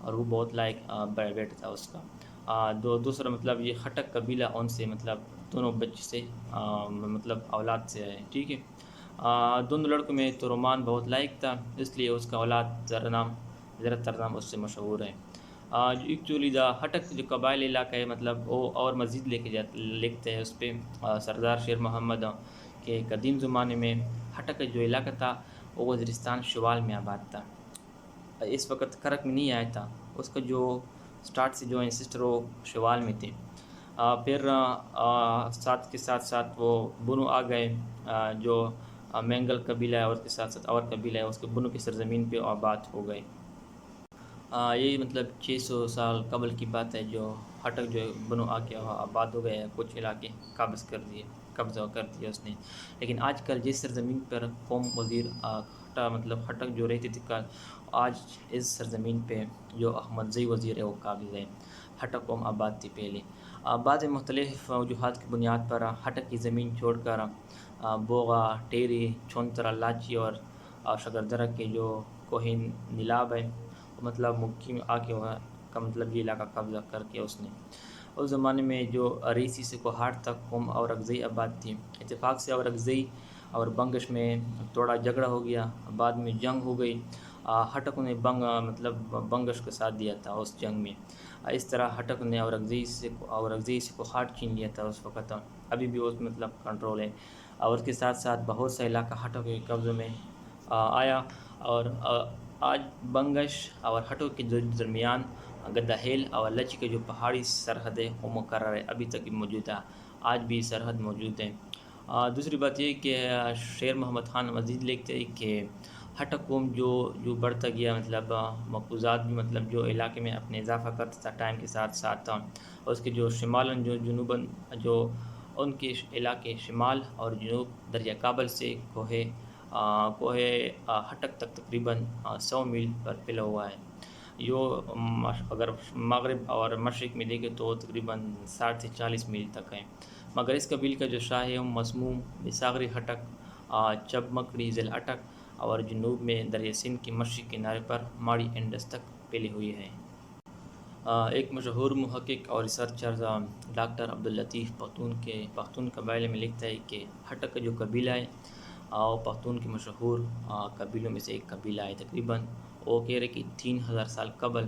اور وہ بہت لائق بیٹا تھا اس کا۔ دوسرا مطلب یہ ہٹک قبیلہ ان سے مطلب دونوں بچے سے مطلب اولاد سے ہے، ٹھیک ہے۔ دونوں لڑکوں میں ترمان بہت لائق تھا، اس لیے اس کا اولاد زیادہ تر نام اس سے مشہور ہے۔ ایکچولی دا ہٹک جو قبائلی علاقہ ہے مطلب وہ اور مزید لکھتے ہیں اس پہ سردار شیر محمد کہ قدیم زمانے میں ہٹک جو علاقہ تھا وہ وزیرستان شمال میں آباد تھا، اس وقت کرک میں نہیں آیا تھا، اس کا جو سٹارٹ سے جو انسسٹر وہ شمال میں تھے۔ پھر ساتھ کے ساتھ ساتھ وہ بنو آ گئے، جو مینگل قبیلہ ہے اور اس کے ساتھ ساتھ اور قبیلہ ہے اس کے بنو کی سرزمین پہ آباد ہو گئے۔ یہ مطلب 600 سال قبل کی بات ہے، جو ہٹک جو بنو آ کے آباد ہو گئے، کچھ علاقے قبضہ کر دیا اس نے۔ لیکن آج کل جس سرزمین پر قوم وزیر مطلب ہٹک جو رہتے تھے آج اس سرزمین پہ جو احمد زئی وزیر ہے وہ قابض ہے۔ ہٹک قوم آباد تھی پہلے، بعد میں مختلف وجوہات کی بنیاد پر ہٹک کی زمین چھوڑ کر بوغا، ٹیری، چھونترا، لاچی اور شگردرہ کے جو کوہین نیلاب ہے مطلب مکی میں آ کے کا مطلب یہ علاقہ قبضہ کر کے اس نے۔ اس زمانے میں جو ریسی سے کوہاٹ تک قوم اورکزئی آباد تھی، اتفاق سے اورکزئی اور بنگش میں تھوڑا جھگڑا ہو گیا، بعد میں جنگ ہو گئی۔ ہٹک نے مطلب بنگش کا ساتھ دیا تھا اس جنگ میں، اس طرح ہٹک نے اورکزئی سے کوہاٹ چھین لیا تھا اس وقت، ابھی بھی اس مطلب کنٹرول ہے، اور اس کے ساتھ ساتھ بہت سا علاقہ ہٹک کے قبضے میں آیا، اور آج بنگش اور ہٹک کے درمیان گداہیل اور لچی کے جو پہاڑی سرحد ہے وہ مقرر ہے، ابھی تک موجود ہے، آج بھی سرحد موجود ہے۔ دوسری بات یہ کہ شیر محمد خان مزید لکھتے ہیں کہ ہٹک قوم جو بڑھتا گیا مطلب مقبوضات بھی مطلب جو علاقے میں اپنے اضافہ کرتا تھا ٹائم کے ساتھ ساتھ، اس کے جو شمالاً جو جنوباً جو ان کے علاقے شمال اور جنوب دریا کابل سے کوہ ہٹک تک تقریباً 100 میل پر پھیلا ہوا ہے، اگر مغرب اور مشرق میں دیکھیں تو تقریباً 60 سے 40 میل تک ہے۔ مگر اس قبیل کا جو شاہ ہے مسموم، بساغری ہٹک، چب مکڑی ضلع اٹک اور جنوب میں دریا سندھ کے مشرقی کنارے پر ماڑی انڈس تک پھیلے ہوئے ہیں۔ ایک مشہور محقق اور ریسرچر ڈاکٹر عبداللطیف پختون قبائل میں لکھتا ہے کہ ہٹک کا جو قبیلہ ہے وہ پختون کے مشہور قبیلوں میں سے ایک قبیلہ ہے، تقریباً وہ کہہ رہے کہ 3000 سال قبل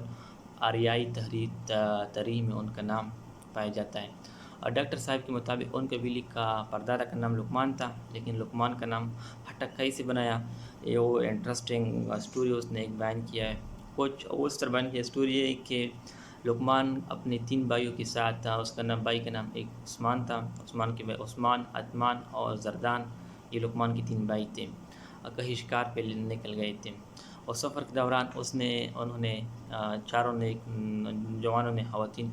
آریائی تحریر میں ان کا نام پایا جاتا ہے۔ ڈاکٹر صاحب کے مطابق ان قبیلے کا پردادا کا نام لقمان تھا، لیکن لقمان کا نام ہٹک کیسے بنایا، یہ وہ انٹرسٹنگ اسٹوری اس نے ایک بیان کیا ہے۔ کچھ اس طرح بیان کیا اسٹوری ہے کہ لقمان اپنے 3 بھائیوں کے ساتھ تھا، اس کا نام بھائی کا نام ایک عثمان تھا، عثمان کے بھائی عثمان، عثمان اور زردان، یہ لقمان کے 3 بھائی تھے، کہیں شکار پہ نکل گئے تھے، اور سفر کے دوران انہوں نے چاروں نے جوانوں نے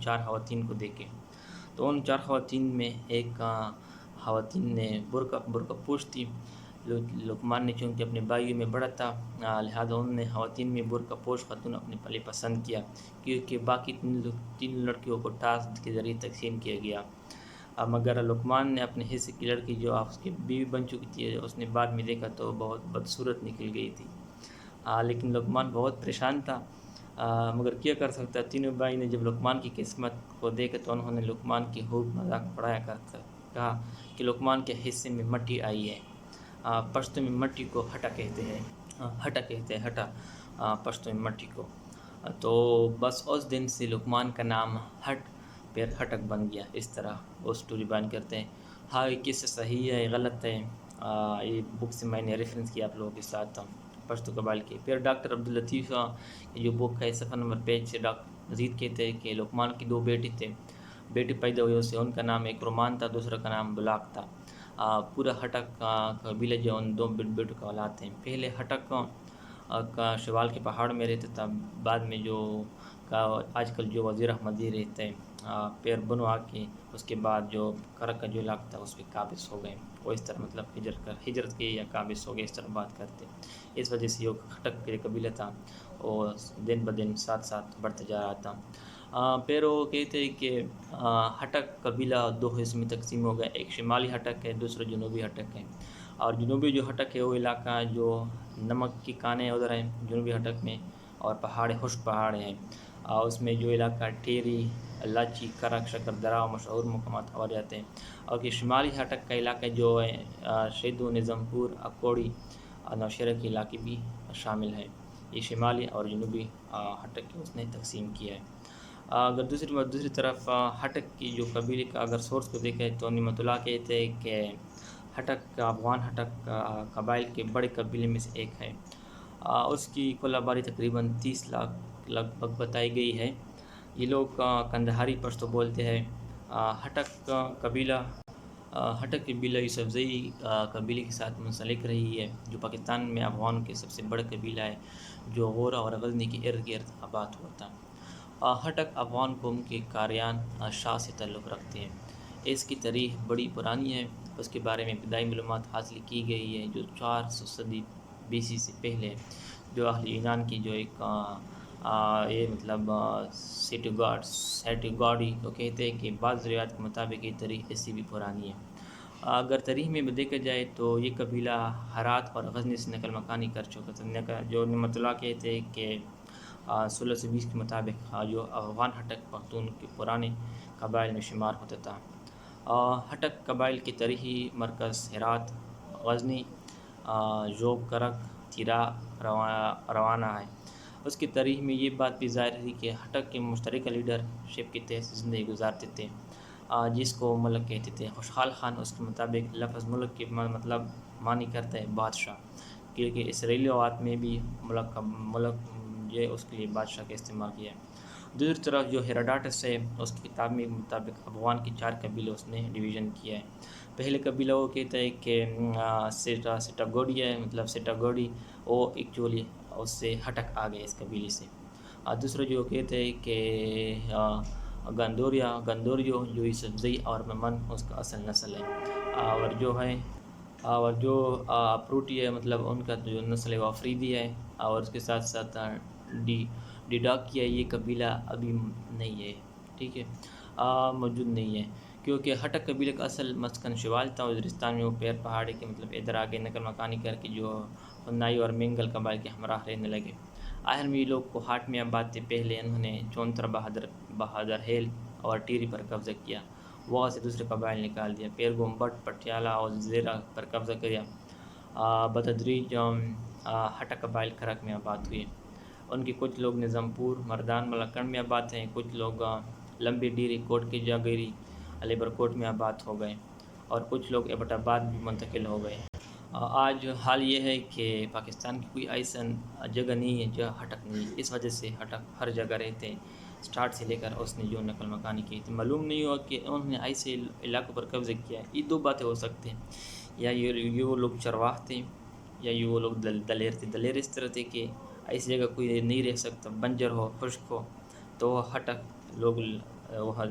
4 خواتین کو دیکھے، تو ان 4 خواتین میں ایک خواتین نے برقع پوش تھی، لقمان نے چونکہ اپنے بھائیوں میں بڑا تھا لہذا انہوں نے خواتین میں برقع پوش خاتون اپنے پلے پسند کیا، کیونکہ باقی 3 لڑکیوں کو ٹاسک کے ذریعے تقسیم کیا گیا، مگر لقمان نے اپنے حصے کی لڑکی جو آپ کی بیوی بن چکی تھی اس نے بعد میں دیکھا تو بہت بدصورت نکل گئی تھی، لیکن لقمان بہت پریشان تھا، مگر کیا کر سکتا۔ تینوں بھائی نے جب لقمان کی قسمت کو دیکھا تو انہوں نے لقمان کی خوب مذاق اڑایا کہا کہ لقمان کے حصے میں مٹی آئی ہے، پشتو میں مٹی کو ہٹا کہتے ہیں پشتو میں مٹی کو، تو بس اس دن سے لقمان کا نام پھر ہٹک بن گیا، اس طرح وہ اسٹوری بیان کرتے ہیں۔ ہاں یہ قصہ صحیح ہے غلط ہے، یہ بک سے میں نے ریفرنس کیا آپ لوگوں کے ساتھ پشتو قبائل کے۔ پھر ڈاکٹر عبداللطیف جو بک ہے صفحہ نمبر 5 سے ڈاکٹر مزید کہتے ہیں کہ لقمان کی 2 بیٹے تھے، بیٹے پیدا ہوئے اسے، ان کا نام ایک رومان تھا، دوسرا کا نام بلاک تھا۔ پورا ہٹک قبیلہ جو ان 2 بیٹوں کا اولاد ہیں، پہلے ہٹک کا شمال کے پہاڑ میں رہتا تھا، بعد میں جو آج کل جو وزیر احمدی رہتے ہیں، پھر بنو آ کے اس کے بعد جو کرک کا جو علاقہ تھا اس پہ قابض ہو گئے، وہ اس طرح مطلب ہجرت کے یا قابض ہو گئے، اس طرح بات کرتے، اس وجہ سے یہ ہٹک کے قبیلہ تھا اور دن بدن ساتھ بڑھتا جا رہا تھا۔ پھر وہ کہتے ہیں کہ ہٹک قبیلہ 2 حصوں میں تقسیم ہو گیا، ایک شمالی ہٹک ہے، دوسرا جنوبی ہٹک ہے، اور جنوبی جو ہٹک ہے وہ علاقہ جو نمک کی کانیں ادھر ہیں جنوبی ہٹک میں، اور پہاڑ خشک پہاڑ ہیں، اس میں جو علاقہ ٹیری، لاچی، کرک، شکر درہ مشہور مقامات اور جاتے ہیں، اور کہ شمالی ہٹک کا علاقہ جو ہے شیدو، نظام پور، اکوڑی، نوشہرہ کے علاقے بھی شامل ہیں۔ یہ شمالی اور جنوبی ہٹک کے اس نے تقسیم کیا ہے۔ اگر دوسری طرف ہٹک کی جو قبیلے کا اگر سورس کو دیکھیں تو نعمت اللہ کہتے ہیں کہ ہٹک افغان ہٹک قبائل کے بڑے قبیلے میں سے ایک ہے۔ اس کی کل آبادی تقریباً 30 لاکھ لگ بھگ بتائی گئی ہے۔ یہ لوگ کندہاری پشتو بولتے ہیں۔ ہٹک قبیلہ یوسفزئی قبیلے کے ساتھ منسلک رہی ہے، جو پاکستان میں افغان کے سب سے بڑا قبیلہ ہے، جو غورہ اور غزنی کے ارد گرد آباد ہوا تھا۔ ہٹک افغان قوم کے قاریان شاہ سے تعلق رکھتے ہیں۔ اس کی تاریخ بڑی پرانی ہے۔ اس کے بارے میں ابتدائی معلومات حاصل کی گئی ہے جو 400 صدی BC سے پہلے، جو اہل یونان کی جو ایک یہ مطلب سیٹیگاڈی کو کہتے ہیں کہ بعض روایات کے مطابق یہ تاریخ اس سے بھی پرانی ہے۔ اگر تاریخ میں دیکھا جائے تو یہ قبیلہ ہرات اور غزنی سے نقل مکانی کر چکا تھا۔ جو نعمت اللہ کہتے ہیں کہ 1620 کے مطابق جو افغان ہٹک پختون کے پرانے قبائل میں شمار ہوتا تھا۔ ہٹک قبائل کے تاریخی مرکز ہرات، غزنی، جوب، کرک، تیرا، روانہ ہے۔ اس کی تاریخ میں یہ بات بھی ظاہر ہے کہ ہٹک کے مشترکہ لیڈر شپ کے تحت زندگی گزارتے تھے، جس کو ملک کہتے تھے۔ خوشحال خان اس کے مطابق لفظ ملک کے مطلب معنی کرتا ہے بادشاہ، کیونکہ اسرائیلی روایات میں بھی ملک یہ اس کے لیے بادشاہ کا استعمال کیا ہے۔ دوسری طرف جو ہیراڈاٹس ہے اس کی کتاب میں مطابق افغان کے 4 قبیلے اس نے ڈویژن کیا ہے۔ پہلے قبیلہ وہ کہتا ہے کہ سیٹاگوڈی ہے، مطلب سیٹاگوڈی وہ ایکچولی اس سے ہٹک آ گئے اس قبیلے سے۔ دوسرا جو کہتے ہیں کہ گندوریو جو یوسفزئی اور ممن اس کا اصل نسل ہے، اور جو پروٹی ہے مطلب ان کا جو نسل ہے وہ افریدی ہے، اور اس کے ساتھ ساتھ ڈیڈاکیا یہ قبیلہ ابھی نہیں ہے، ٹھیک ہے، موجود نہیں ہے، کیونکہ ہٹک قبیلے کا اصل مسکن شوال تھا۔ وزیرستان میں وہ پیر پہاڑی کے مطلب ادھر آگے نقل مکانی کر کے جو خنائی اور منگل قبائل کے ہمراہ رہنے لگے۔ آخر میں یہ لوگ کوہاٹ میں آباد تھے۔ پہلے انہوں نے چونتر، بہادر ہیل اور ٹیری پر قبضہ کیا، وہاں سے دوسرے قبائل نکال دیا، پیر گمبٹ، پٹیالہ اور زیرہ پر قبضہ کیا۔ بتدریج ہٹک قبائل کرک میں آباد ہوئے۔ ان کے کچھ لوگ نظام پور، مردان، ملاکنڈ میں آباد ہیں، کچھ لوگ لمبی ڈیری، کوٹ کی جاگیری، علیبر کوٹ میں آباد ہو گئے، اور کچھ لوگ ایبٹ آباد بھی منتقل ہو گئے۔ آج حال یہ ہے کہ پاکستان کی کوئی ایسا جگہ نہیں ہے جہاں ہٹک نہیں ہے، اس وجہ سے ہٹک ہر جگہ رہتے ہیں، سٹارٹ سے لے کر اس نے جو نقل مکانی کی تھی۔ معلوم نہیں ہوا کہ انہوں نے ایسے علاقوں پر قبضہ کیا ہے۔ یہ 2 باتیں ہو سکتی ہیں، یا یہ وہ لوگ چرواہ تھے، یا یہ وہ لوگ دلیر تھے۔ دلیر اس طرح تھے کہ ایسی جگہ کوئی نہیں رہ سکتا، بنجر ہو، خشک ہو، تو وہ ہٹک لوگ وہاں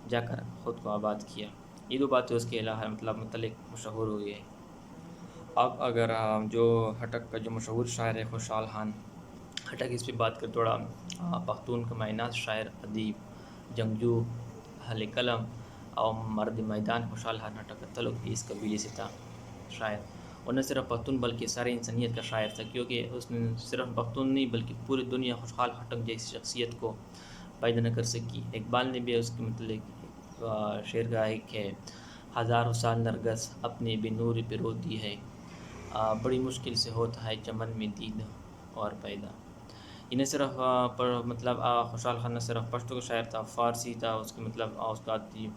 جا کر خود کو آباد کیا۔ یہ 2 باتیں اس کے علاوہ متعلق مشہور ہوئی ہے۔ اب اگر جو ہٹک کا جو مشہور شاعر ہے خوشحال خان ہٹک، اس پہ بات کر تھوڑا، پختون کا معناس شاعر، ادیب، جنگجو، اہل قلم اور مرد میدان خوشحال خان ہٹک کا تعلق بھی اس قبیلے سے تھا۔ شاعر اور نہ صرف پختون بلکہ ساری انسانیت کا شاعر تھا، کیونکہ اس نے صرف پختون نہیں بلکہ پوری دنیا خوشحال ہٹک جیسی شخصیت کو پیدا نہ کر سکی۔ اقبال نے بھی اس کے متعلق شعر کہا ہے کہ ہزاروں سال نرگس اپنے بے نور پہ روتی ہے، بڑی مشکل سے ہوتا ہے چمن میں دید اور پیدا۔ یہ نہ صرف مطلب خوشحال خان نہ صرف پشتو کا شاعر تھا، فارسی تھا، اس کے مطلب اس کا تھی،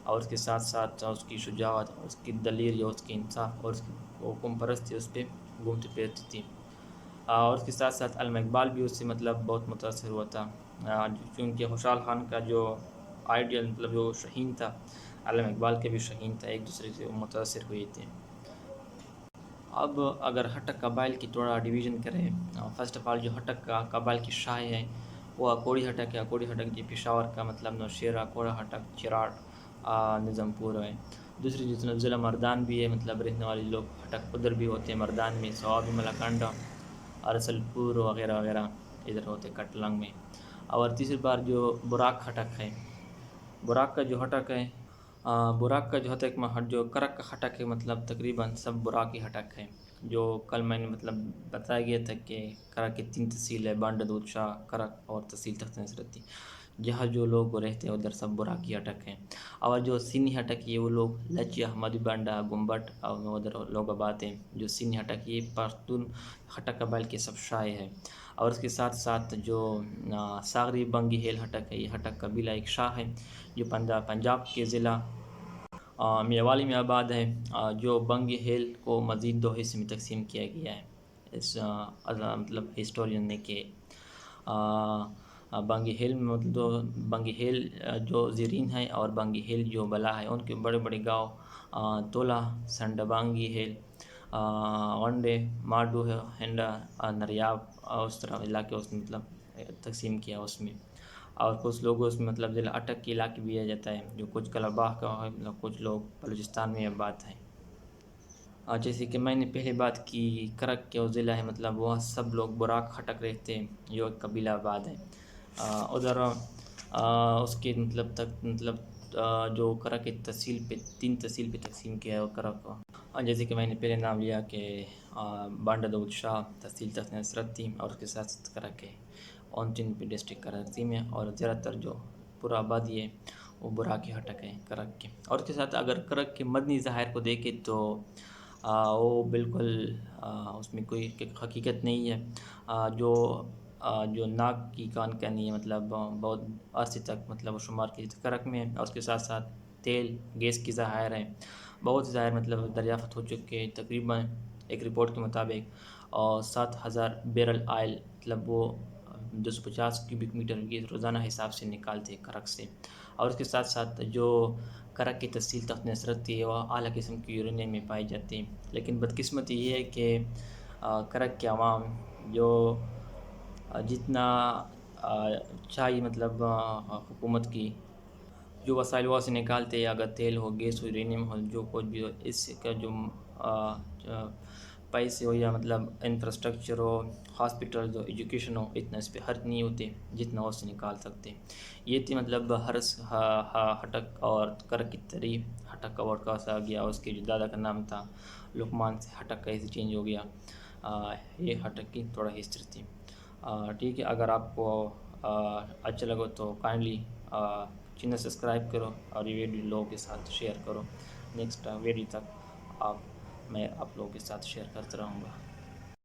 اور اس کے ساتھ ساتھ اس کی شجاعت، اس کی دلیری، اس کی انصاف اور اس کی حکم پرستی اس پہ گھومتی پھرتی تھی۔ اور اس کے ساتھ ساتھ علامہ اقبال بھی اس سے مطلب بہت متاثر ہوا تھا، چونکہ خوشحال خان کا جو آئیڈیل مطلب جو شہین تھا، علامہ اقبال کے بھی شہین تھا، ایک دوسرے سے متاثر ہوئے تھے۔ اب اگر ہٹک قبائل کی تھوڑا ڈویژن کریں، فرسٹ آف آل جو ہٹک کا قبائل کی شاہ ہے وہ اکوڑی ہٹک ہے۔ اکوڑی ہٹک جو پشاور کا مطلب نوشہرہ، کوڑا ہٹک، چراٹ، نظام پور ہے۔ دوسری جتنا ضلع مردان بھی ہے، مطلب رہنے والے لوگ ہٹک ادھر بھی ہوتے ہیں، مردان میں، سوابی، ملاکنڈا، ارسل پور وغیرہ وغیرہ ادھر ہوتے کٹلنگ میں۔ اور تیسری بار جو براک ہٹک ہے، براک کا جو ہٹک ہے براق کا جو ہوتا ہے جو کرک کا ہٹک ہے مطلب تقریباً سب براق کی ہٹک ہے. جو کل میں نے مطلب بتایا گیا تھا کہ کرک کی 3 تحصیل ہے: بانڈ دود شاہ، کرک اور تحصیل تخت نصرتی. جہاں جو لوگ رہتے ہیں ادھر سب براق کی ہٹک ہیں. اور جو سینی ہٹک یہ وہ لوگ لچیا، مدی بانڈا، گمبٹ اور ادھر لوگ آباد ہیں. جو سینی ہٹک یہ پختون ہٹک قبائل کے سب شائع ہے. اور اس کے ساتھ ساتھ جو ساغری بنگی ہیل ہٹک ہے، یہ ہٹک قبیلہ ایک شاہ ہے جو پنجاب کے ضلع میوالی میں آباد ہے. جو بنگی ہیل کو مزید 2 حصے میں تقسیم کیا گیا ہے. اس مطلب ہسٹورین نے کہ بنگی ہیل میں مطلب بنگی ہیل جو زیرین ہے اور بنگی ہیل جو بلا ہے ان کے بڑے بڑے گاؤں تولا، سنڈا بانگی ہیل، ونڈے، ماڈو ہے، ہنڈا، نریاب اور اس طرح علاقے اس میں مطلب تقسیم کیا اس میں. اور کچھ لوگوں اس میں مطلب ضلع اٹک کے علاقے بھی آ جاتا ہے جو کچھ کلاباغ کا ہے، مطلب کچھ لوگ بلوچستان میں آباد ہیں. جیسے کہ میں نے پہلے بات کی کرک کے وہ ضلع ہے مطلب وہاں سب لوگ براق ہٹک رہتے ہیں جو ایک قبیلہ آباد ہے. ادھر اس کے مطلب تک مطلب جو کرک کی تحصیل پہ 3 تحصیل پہ تقسیم کیا ہے وہ کرک کو. جیسے کہ میں نے پہلے نام لیا کہ بانڈا دود شاہ، تحصیل تخت نصرتی اور اس کے ساتھ ساتھ کرک ہے. ان 3 پہ ڈسٹرکٹ کراچی میں اور زیادہ تر جو پورا آبادی ہے وہ براق کی ہٹک ہے کرک کے. اور اس کے ساتھ اگر کرک کے مدنی ظاہر کو دیکھیں تو وہ بالکل اس میں کوئی حقیقت نہیں ہے. جو ناک کی کان کا نہیں ہے مطلب بہت عرصے تک مطلب وہ شمار کی کرک میں. اور اس کے ساتھ ساتھ تیل گیس کی ذخائر ہیں، بہت ظاہر مطلب دریافت ہو چکے ہیں. تقریباً ایک رپورٹ کے مطابق 7,000 بیرل آئل مطلب وہ 250 کیوبک میٹر کی روزانہ حساب سے نکالتے ہیں کرک سے. اور اس کے ساتھ ساتھ جو کرک کی تحصیل تخت نصرت ہے وہ اعلیٰ قسم کی یورینیم میں پائی جاتی ہیں. لیکن بدقسمتی یہ ہے کہ کرک کے عوام جو جتنا چاہیے مطلب حکومت کی جو وسائل وہاں سے نکالتے ہیں، اگر تیل ہو، گیس ہو، یورینیم ہو، جو کچھ بھی ہو، اس کا جو پیسے ہو یا مطلب انفراسٹرکچر ہو، ہاسپٹل ہو، ایجوکیشن ہو، اتنا اس پہ خرچ نہیں ہوتے جتنا اس سے نکال سکتے. یہ تھی مطلب ہٹک اور کرک کی تاریخ. ہٹک کا ورڈ کہاں سے آ گیا، اس کے جو دادا کا نام تھا لقمان سے ہٹک کیسے چینج ہو گیا. یہ ہٹک کی تھوڑا ہسٹری تھی. ٹھیک ہے، اگر آپ کو اچھا لگو تو کائنڈلی چینل سبسکرائب کرو اور یہ ویڈیو لوگوں کے ساتھ شیئر کرو. نیکسٹ ویڈیو تک میں آپ لوگوں کے ساتھ شیئر کرتا رہوں گا.